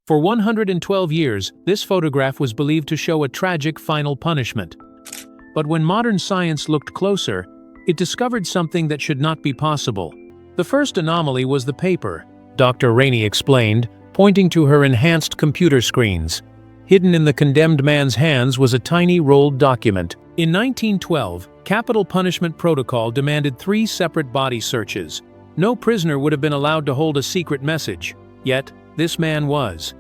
For 112 years, this photograph was believed to show a tragic final punishment. But when modern science looked closer, it discovered something that should not be possible. The first anomaly was the paper, Dr. Rainey explained, pointing to her enhanced computer screens. Hidden in the condemned man's hands was a tiny rolled document. In 1912, capital punishment protocol demanded 3 separate body searches. No prisoner would have been allowed to hold a secret message, yet this man was.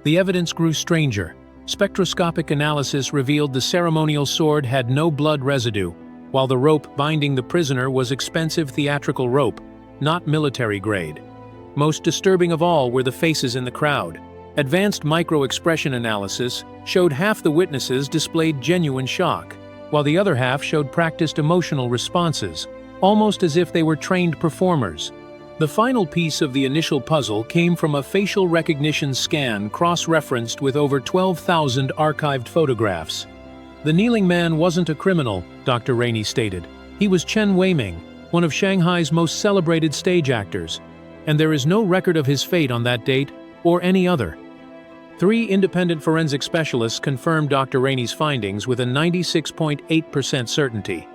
The evidence grew stranger. Spectroscopic analysis revealed the ceremonial sword had no blood residue, while the rope binding the prisoner was expensive theatrical rope, not military grade. Most disturbing of all were the faces in the crowd. Advanced micro-expression analysis showed half the witnesses displayed genuine shock, while the other half showed practiced emotional responses, almost as if they were trained performers. The final piece of the initial puzzle came from a facial recognition scan cross-referenced with over 12,000 archived photographs. The kneeling man wasn't a criminal, Dr. Rainey stated. He was Chen Weiming, one of Shanghai's most celebrated stage actors, and there is no record of his fate on that date or any other. 3 independent forensic specialists confirmed Dr. Rainey's findings with a 96.8% certainty.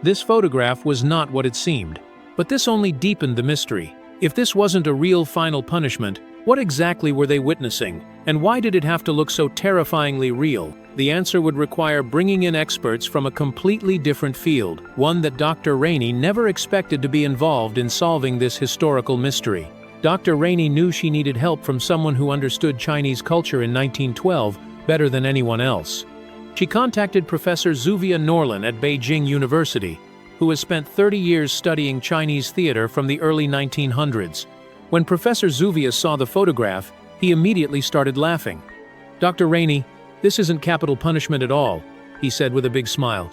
This photograph was not what it seemed, but this only deepened the mystery. If this wasn't a real final punishment, what exactly were they witnessing, and why did it have to look so terrifyingly real? The answer would require bringing in experts from a completely different field, one that Dr. Rainey never expected to be involved in solving this historical mystery. Dr. Rainey knew she needed help from someone who understood Chinese culture in 1912 better than anyone else. She contacted Professor Zhuvia Norlin at Beijing University, who has spent 30 years studying Chinese theater from the early 1900s. When Professor Zhuvia saw the photograph, he immediately started laughing. "Dr. Rainey, this isn't capital punishment at all," he said with a big smile.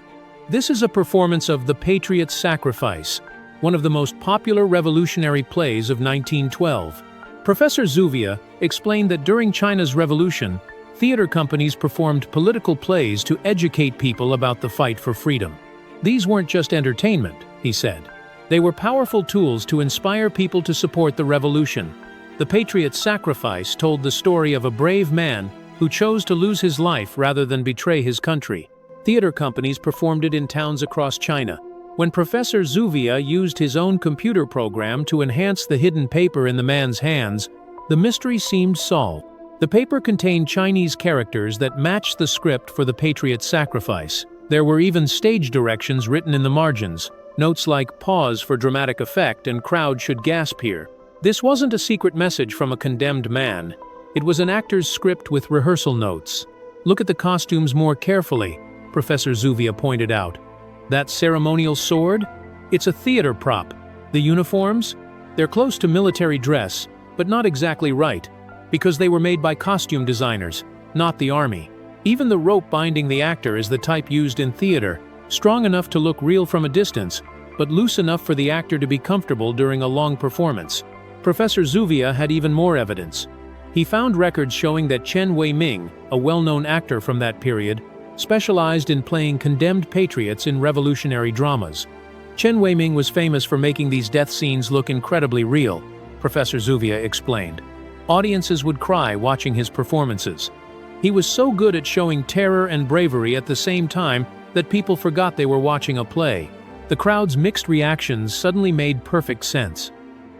"This is a performance of The Patriot's Sacrifice, one of the most popular revolutionary plays of 1912. Professor Zhuvia explained that during China's revolution, theater companies performed political plays to educate people about the fight for freedom. These weren't just entertainment, he said. They were powerful tools to inspire people to support the revolution. The Patriot's Sacrifice told the story of a brave man who chose to lose his life rather than betray his country. Theater companies performed it in towns across China. When Professor Zhuvia used his own computer program to enhance the hidden paper in the man's hands, the mystery seemed solved. The paper contained Chinese characters that matched the script for The Patriot's Sacrifice. There were even stage directions written in the margins, notes like "pause for dramatic effect" and "crowd should gasp here." This wasn't a secret message from a condemned man. It was an actor's script with rehearsal notes. "Look at the costumes more carefully," Professor Zhuvia pointed out. "That ceremonial sword? It's a theater prop. The uniforms? They're close to military dress, but not exactly right, because they were made by costume designers, not the army. Even the rope binding the actor is the type used in theater, strong enough to look real from a distance, but loose enough for the actor to be comfortable during a long performance." Professor Zhuvia had even more evidence. He found records showing that Chen Weiming, a well-known actor from that period, specialized in playing condemned patriots in revolutionary dramas. Chen Weiming was famous for making these death scenes look incredibly real, Professor Zhuvia explained. Audiences would cry watching his performances. He was so good at showing terror and bravery at the same time that people forgot they were watching a play. The crowd's mixed reactions suddenly made perfect sense.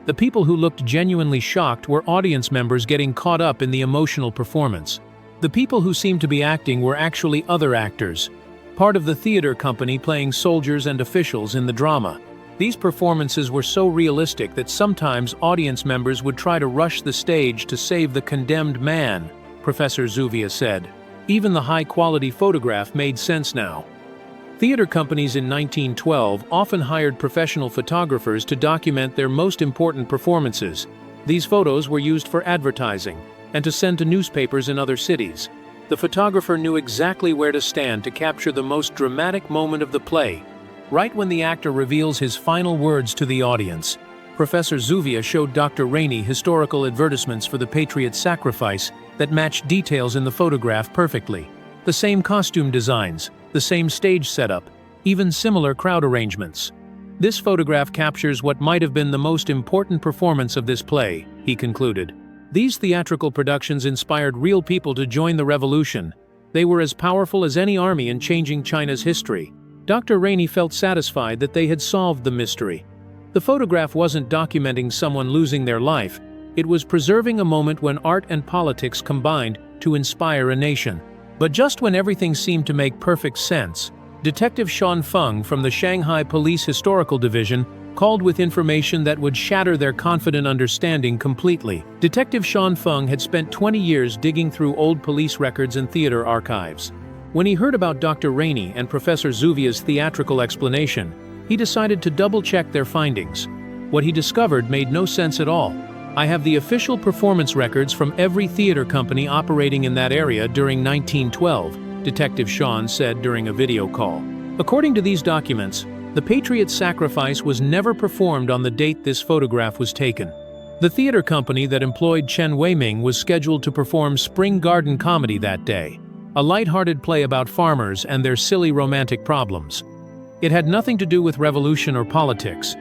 The people who looked genuinely shocked were audience members getting caught up in the emotional performance. The people who seemed to be acting were actually other actors, part of the theater company playing soldiers and officials in the drama. These performances were so realistic that sometimes audience members would try to rush the stage to save the condemned man, Professor Zhuvia said. Even the high-quality photograph made sense now. Theater companies in 1912 often hired professional photographers to document their most important performances. These photos were used for advertising and to send to newspapers in other cities. The photographer knew exactly where to stand to capture the most dramatic moment of the play, right when the actor reveals his final words to the audience. Professor Zhuvia showed Dr. Rainey historical advertisements for The Patriot's Sacrifice that matched details in the photograph perfectly. The same costume designs, the same stage setup, even similar crowd arrangements. "This photograph captures what might have been the most important performance of this play," he concluded. These theatrical productions inspired real people to join the revolution. They were as powerful as any army in changing China's history. Dr. Rainey felt satisfied that they had solved the mystery. The photograph wasn't documenting someone losing their life. It was preserving a moment when art and politics combined to inspire a nation. But just when everything seemed to make perfect sense, Detective Sean Fung from the Shanghai Police Historical Division called with information that would shatter their confident understanding completely. Detective Sean Fung had spent 20 years digging through old police records and theater archives. When he heard about Dr. Rainey and Professor Zuvia's theatrical explanation, he decided to double-check their findings. What he discovered made no sense at all. "I have the official performance records from every theater company operating in that area during 1912, Detective Sean said during a video call. According to these documents, the Patriot's sacrifice was never performed on the date this photograph was taken. The theater company that employed Chen Weiming was scheduled to perform Spring Garden Comedy that day, a light-hearted play about farmers and their silly romantic problems. It had nothing to do with revolution or politics.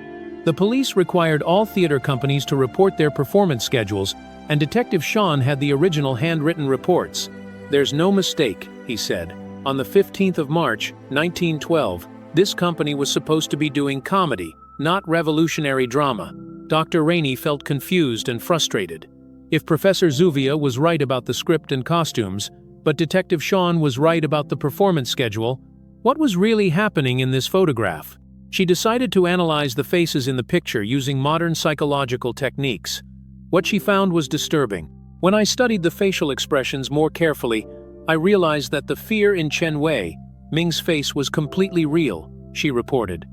The police required all theater companies to report their performance schedules, and Detective Sean had the original handwritten reports. There's no mistake," he said. "On the 15th of March, 1912, this company was supposed to be doing comedy, not revolutionary drama." Dr. Rainey felt confused and frustrated. If Professor Zuvia was right about the script and costumes, but Detective Sean was right about the performance schedule, what was really happening in this photograph? She decided to analyze the faces in the picture using modern psychological techniques. What she found was disturbing. "When I studied the facial expressions more carefully, I realized that the fear in Chen Weiming's face was completely real," she reported.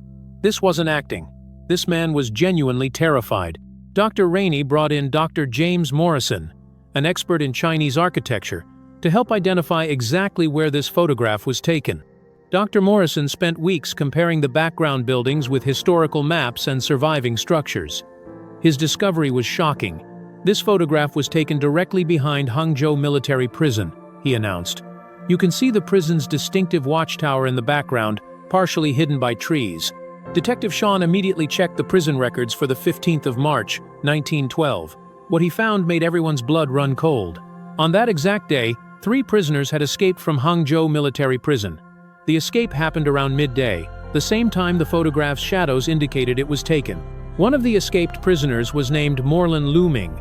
"This wasn't acting. This man was genuinely terrified." Dr. Rainey brought in Dr. James Morrison, an expert in Chinese architecture, to help identify exactly where this photograph was taken. Dr. Morrison spent weeks comparing the background buildings with historical maps and surviving structures. His discovery was shocking. "This photograph was taken directly behind Hangzhou Military Prison," he announced. "You can see the prison's distinctive watchtower in the background, partially hidden by trees." Detective Sean immediately checked the prison records for the 15th of March, 1912. What he found made everyone's blood run cold. On that exact day, 3 prisoners had escaped from Hangzhou Military Prison. The escape happened around midday, the same time the photograph's shadows indicated it was taken. One of the escaped prisoners was named Morlin Luming.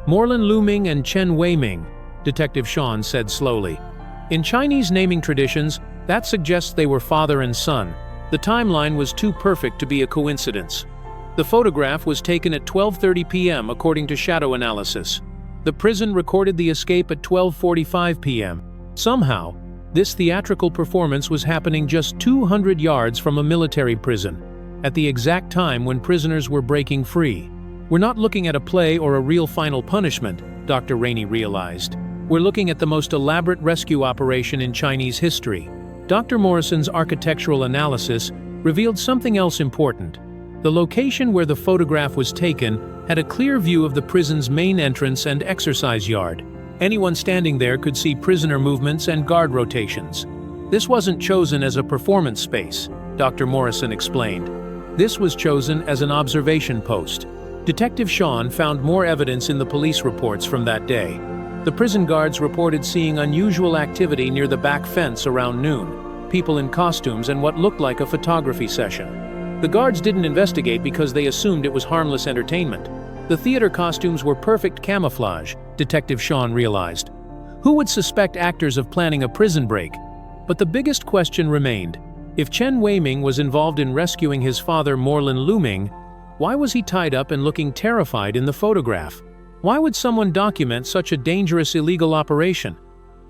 "Morlin Luming and Chen Weiming," Detective Sean said slowly. "In Chinese naming traditions, that suggests they were father and son. The timeline was too perfect to be a coincidence." The photograph was taken at 12:30 p.m. according to shadow analysis. The prison recorded the escape at 12:45 p.m. Somehow, this theatrical performance was happening just 200 yards from a military prison, at the exact time when prisoners were breaking free. "We're not looking at a play or a real final punishment," Dr. Rainey realized. "We're looking at the most elaborate rescue operation in Chinese history." Dr. Morrison's architectural analysis revealed something else important. The location where the photograph was taken had a clear view of the prison's main entrance and exercise yard. Anyone standing there could see prisoner movements and guard rotations. "This wasn't chosen as a performance space," Dr. Morrison explained. "This was chosen as an observation post." Detective Sean found more evidence in the police reports from that day. The prison guards reported seeing unusual activity near the back fence around noon, people in costumes and what looked like a photography session. The guards didn't investigate because they assumed it was harmless entertainment. The theater costumes were perfect camouflage, Detective Sean realized. Who would suspect actors of planning a prison break? But the biggest question remained. If Chen Weiming was involved in rescuing his father Morlin Luming, why was he tied up and looking terrified in the photograph? Why would someone document such a dangerous illegal operation?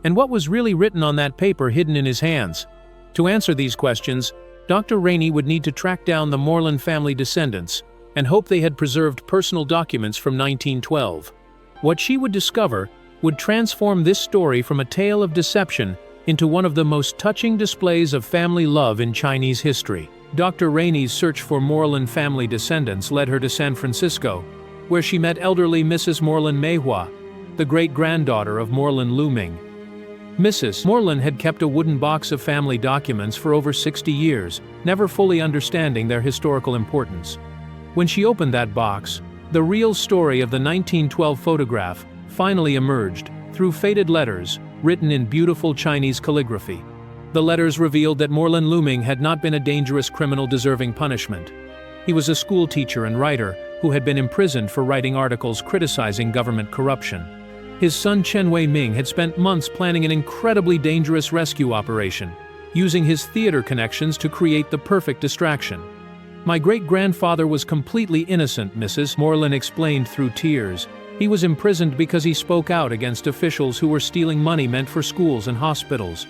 And what was really written on that paper hidden in his hands? To answer these questions, Dr. Rainey would need to track down the Morlin family descendants and hope they had preserved personal documents from 1912. What she would discover would transform this story from a tale of deception into one of the most touching displays of family love in Chinese history. Dr. Rainey's search for Morlin family descendants led her to San Francisco, where she met elderly Mrs. Morlin Meihua, the great-granddaughter of Morlin Luming. Mrs. Morlin had kept a wooden box of family documents for over 60 years, never fully understanding their historical importance. When she opened that box, the real story of the 1912 photograph finally emerged, through faded letters, written in beautiful Chinese calligraphy. The letters revealed that Morlin Luming had not been a dangerous criminal deserving punishment. He was a school teacher and writer who had been imprisoned for writing articles criticizing government corruption. His son Chen Wei-ming had spent months planning an incredibly dangerous rescue operation, using his theater connections to create the perfect distraction. "My great-grandfather was completely innocent," Mrs. Morlin explained through tears. "He was imprisoned because he spoke out against officials who were stealing money meant for schools and hospitals."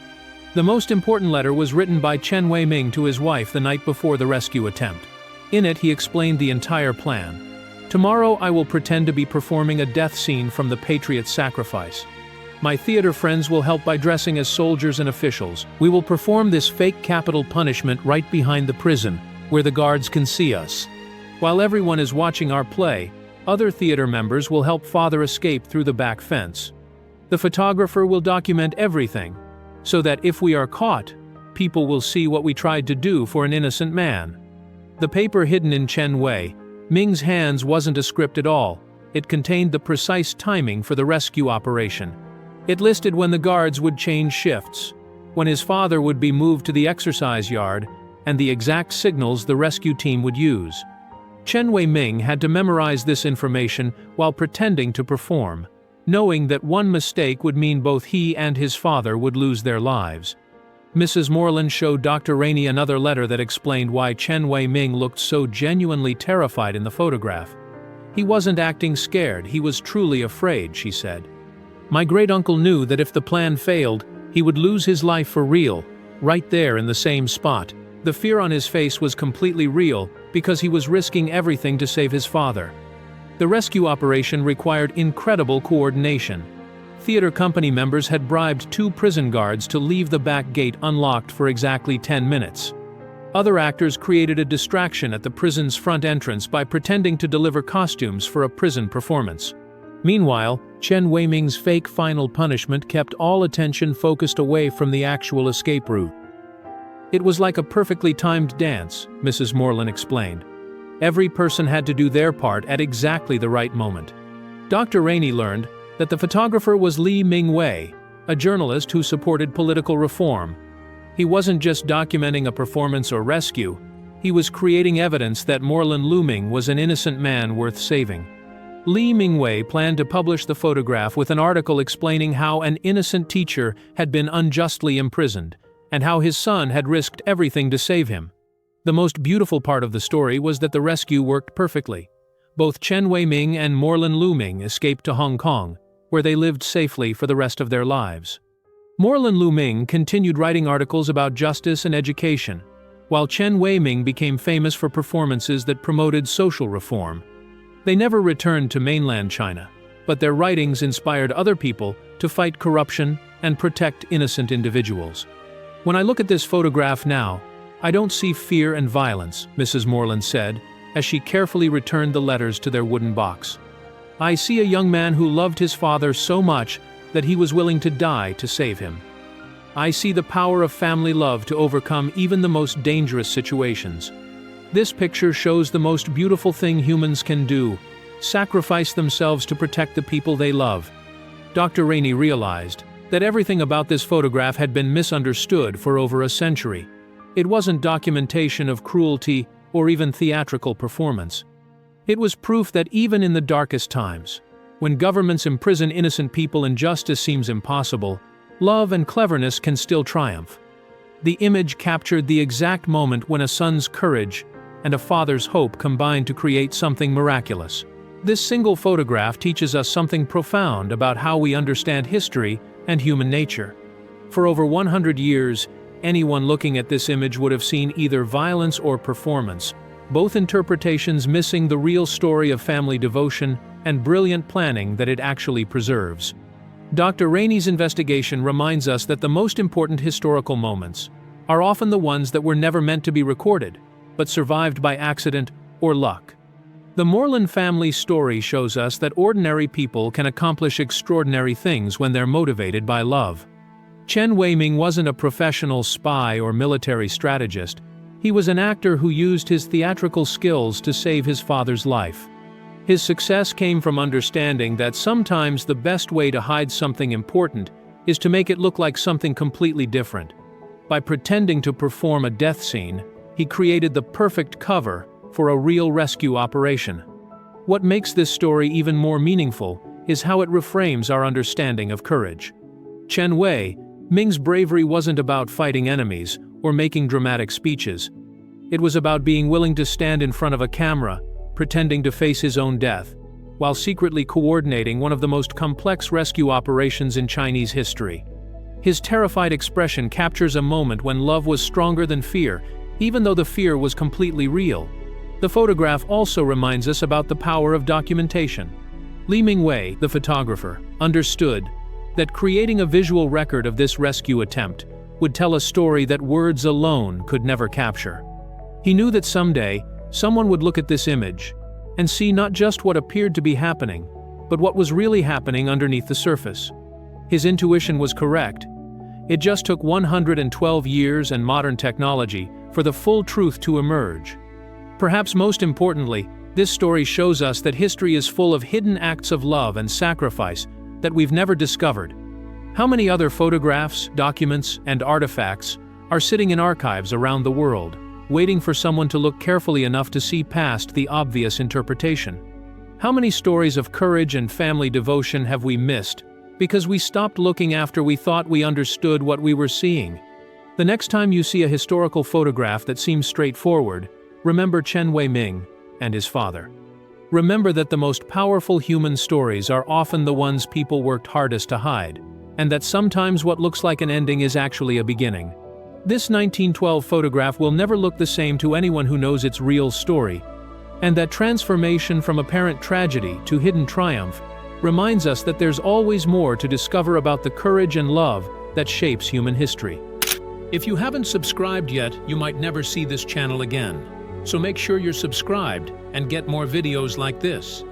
The most important letter was written by Chen Wei-ming to his wife the night before the rescue attempt. In it, he explained the entire plan. "Tomorrow I will pretend to be performing a death scene from the Patriot's Sacrifice. My theater friends will help by dressing as soldiers and officials. We will perform this fake capital punishment right behind the prison, where the guards can see us. While everyone is watching our play, other theater members will help Father escape through the back fence. The photographer will document everything, so that if we are caught, people will see what we tried to do for an innocent man." The paper hidden in Chen Wei-ming's hands wasn't a script at all. It contained the precise timing for the rescue operation. It listed when the guards would change shifts, when his father would be moved to the exercise yard, and the exact signals the rescue team would use. Chen Wei-ming had to memorize this information while pretending to perform, knowing that one mistake would mean both he and his father would lose their lives. Mrs. Morlin showed Dr. Rainey another letter that explained why Chen Wei-ming looked so genuinely terrified in the photograph. "He wasn't acting scared, he was truly afraid," she said. "My great-uncle knew that if the plan failed, he would lose his life for real, right there in the same spot. The fear on his face was completely real because he was risking everything to save his father." The rescue operation required incredible coordination. Theater company members had bribed 2 prison guards to leave the back gate unlocked for exactly 10 minutes. Other actors created a distraction at the prison's front entrance by pretending to deliver costumes for a prison performance. Meanwhile, Chen Wei-ming's fake final punishment kept all attention focused away from the actual escape route. "It was like a perfectly timed dance," Mrs. Morlin explained. "Every person had to do their part at exactly the right moment." Dr. Rainey learned that the photographer was Li Mingwei, a journalist who supported political reform. He wasn't just documenting a performance or rescue, he was creating evidence that Morlin Luming was an innocent man worth saving. Li Mingwei planned to publish the photograph with an article explaining how an innocent teacher had been unjustly imprisoned, and how his son had risked everything to save him. The most beautiful part of the story was that the rescue worked perfectly. Both Chen Wei-ming and Morlin Luming escaped to Hong Kong, where they lived safely for the rest of their lives. Morlin Luming continued writing articles about justice and education, while Chen Wei-ming became famous for performances that promoted social reform. They never returned to mainland China, but their writings inspired other people to fight corruption and protect innocent individuals. "When I look at this photograph now, I don't see fear and violence," Mrs. Morlin said, as she carefully returned the letters to their wooden box. "I see a young man who loved his father so much that he was willing to die to save him. I see the power of family love to overcome even the most dangerous situations. This picture shows the most beautiful thing humans can do: sacrifice themselves to protect the people they love." Dr. Rainey realized that everything about this photograph had been misunderstood for over a century. It wasn't documentation of cruelty or even theatrical performance. It was proof that even in the darkest times, when governments imprison innocent people and justice seems impossible, love and cleverness can still triumph. The image captured the exact moment when a son's courage and a father's hope combined to create something miraculous. This single photograph teaches us something profound about how we understand history and human nature. For over 100 years, anyone looking at this image would have seen either violence or performance, both interpretations missing the real story of family devotion and brilliant planning that it actually preserves. Dr. Rainey's investigation reminds us that the most important historical moments are often the ones that were never meant to be recorded, but survived by accident or luck. The Morlin family story shows us that ordinary people can accomplish extraordinary things when they're motivated by love. Chen Wei-ming wasn't a professional spy or military strategist. He was an actor who used his theatrical skills to save his father's life. His success came from understanding that sometimes the best way to hide something important is to make it look like something completely different. By pretending to perform a death scene, he created the perfect cover for a real rescue operation. What makes this story even more meaningful is how it reframes our understanding of courage. Chen Wei, Ming's bravery wasn't about fighting enemies or making dramatic speeches. It was about being willing to stand in front of a camera, pretending to face his own death, while secretly coordinating one of the most complex rescue operations in Chinese history. His terrified expression captures a moment when love was stronger than fear, even though the fear was completely real. The photograph also reminds us about the power of documentation. Li Mingwei, the photographer, understood that creating a visual record of this rescue attempt would tell a story that words alone could never capture. He knew that someday, someone would look at this image and see not just what appeared to be happening, but what was really happening underneath the surface. His intuition was correct. It just took 112 years and modern technology for the full truth to emerge. Perhaps most importantly, this story shows us that history is full of hidden acts of love and sacrifice that we've never discovered. How many other photographs, documents, and artifacts are sitting in archives around the world, waiting for someone to look carefully enough to see past the obvious interpretation? How many stories of courage and family devotion have we missed because we stopped looking after we thought we understood what we were seeing? The next time you see a historical photograph that seems straightforward, remember Chen Wei Ming and his father. Remember that the most powerful human stories are often the ones people worked hardest to hide, and that sometimes what looks like an ending is actually a beginning. This 1912 photograph will never look the same to anyone who knows its real story, and that transformation from apparent tragedy to hidden triumph reminds us that there's always more to discover about the courage and love that shapes human history. If you haven't subscribed yet, you might never see this channel again. So make sure you're subscribed and get more videos like this.